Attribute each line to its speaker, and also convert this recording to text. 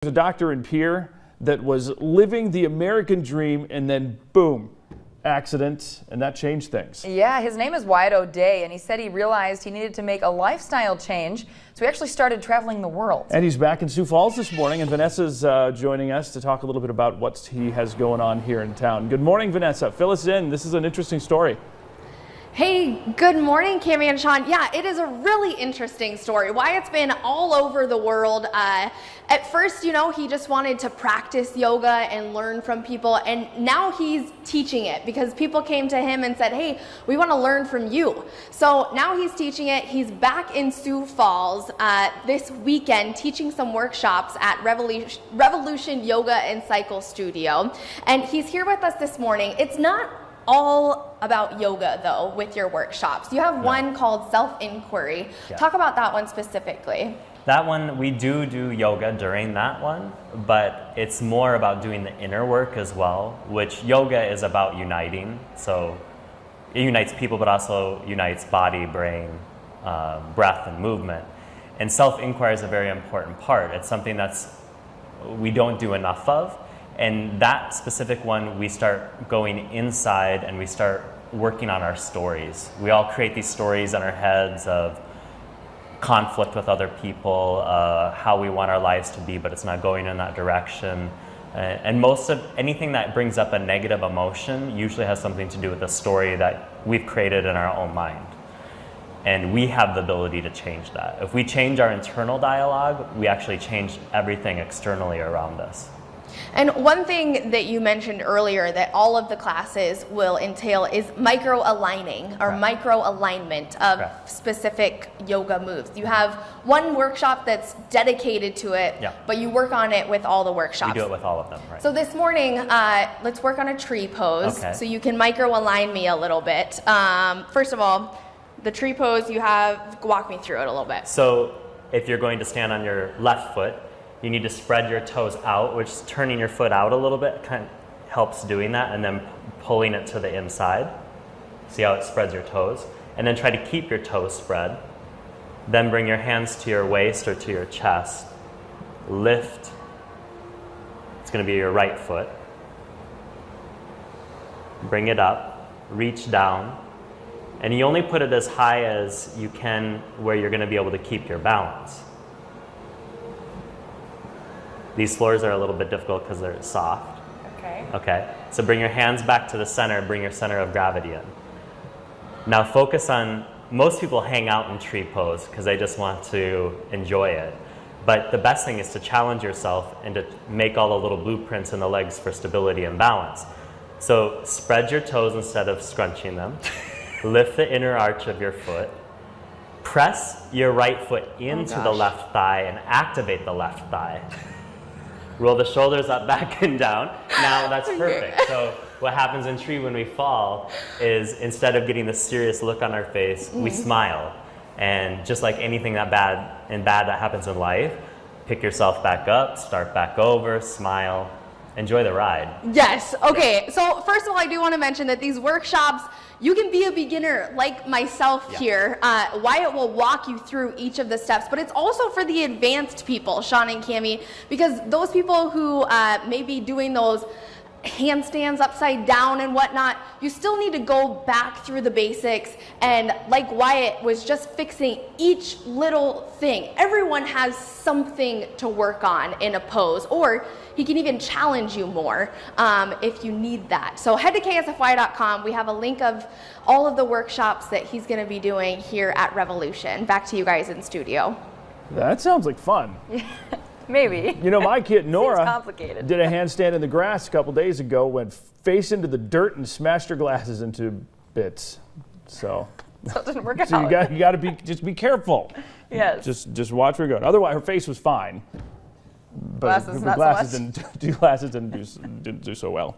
Speaker 1: There's a doctor in Pierre that was living the American dream and then boom, accident, and that changed things.
Speaker 2: Yeah, his name is Wyatt O'Day, and he said he realized he needed to make a lifestyle change, so he actually started traveling the world.
Speaker 1: And he's back in Sioux Falls this morning, and Vanessa's joining us to talk a little bit about what he has going on here in town. Good morning, Vanessa. Fill us in. This is an interesting story.
Speaker 3: Hey, good morning, Cami and Sean. Yeah, it is a really interesting story. Wyatt's been all over the world. At first, you know, he just wanted to practice yoga and learn from people, and now he's teaching it because people came to him and said, hey, we want to learn from you. So now he's teaching it. He's back in Sioux Falls this weekend teaching some workshops at Revolution Yoga and Cycle Studio. And he's here with us this morning. It's not all about yoga though with your workshops. You have one called Self Inquiry.
Speaker 4: Yeah.
Speaker 3: Talk about that one specifically.
Speaker 4: That one, we do yoga during that one, but it's more about doing the inner work as well, which yoga is about uniting. So it unites people, but also unites body, brain, breath, and movement. And self-inquiry is a very important part. It's something we don't do enough of. And that specific one, we start going inside and we start working on our stories. We all create these stories in our heads of conflict with other people, how we want our lives to be, but it's not going in that direction. And most of anything that brings up a negative emotion usually has something to do with a story that we've created in our own mind. And we have the ability to change that. If we change our internal dialogue, we actually change everything externally around us.
Speaker 3: And one thing that you mentioned earlier that all of the classes will entail is micro-aligning or micro-alignment of specific yoga moves. You have one workshop that's dedicated to it, but you work on it with all the workshops.
Speaker 4: We do it with all of them, right?
Speaker 3: So this morning, let's work on a tree pose.
Speaker 4: Okay.
Speaker 3: So you can micro-align me a little bit. First of all, the tree pose you have, walk me through it a little bit.
Speaker 4: So if you're going to stand on your left foot, you need to spread your toes out, which is turning your foot out a little bit, kind of helps doing that, and then pulling it to the inside. See how it spreads your toes? And then try to keep your toes spread. Then bring your hands to your waist or to your chest. Lift. It's going to be your right foot. Bring it up. Reach down. And you only put it as high as you can where you're going to be able to keep your balance. These floors are a little bit difficult because they're soft. Okay. So bring your hands back to the center, bring your center of gravity in. Now focus on, most people hang out in tree pose because they just want to enjoy it. But the best thing is to challenge yourself and to make all the little blueprints in the legs for stability and balance. So spread your toes instead of scrunching them. Lift the inner arch of your foot. Press your right foot into the left thigh and activate the left thigh. Roll the shoulders up, back, and down. Now that's perfect. So what happens in tree when we fall is instead of getting the serious look on our face, we smile. And just like anything that bad that happens in life, pick yourself back up, start back over, smile, enjoy the ride.
Speaker 3: Yes. Okay. So first of all, I do want to mention that these workshops, you can be a beginner like myself here. Wyatt will walk you through each of the steps, but it's also for the advanced people, Sean and Cami, because those people who may be doing those handstands upside down and whatnot, you still need to go back through the basics, and like Wyatt was just fixing each little thing. Everyone has something to work on in a pose, or he can even challenge you more if you need that. So head to KSFY.com. We have a link of all of the workshops that he's going to be doing here at Revolution. Back to you guys in studio.
Speaker 1: That sounds like fun.
Speaker 2: Maybe.
Speaker 1: You know, my kid Nora
Speaker 2: did
Speaker 1: a handstand in the grass a couple days ago, went face into the dirt and smashed her glasses into bits. So
Speaker 2: it didn't work out.
Speaker 1: So you got to just be careful.
Speaker 2: Yes.
Speaker 1: Just watch where you're going. Otherwise, her face was fine. But
Speaker 2: glasses, not so much.
Speaker 1: Glasses didn't do so well.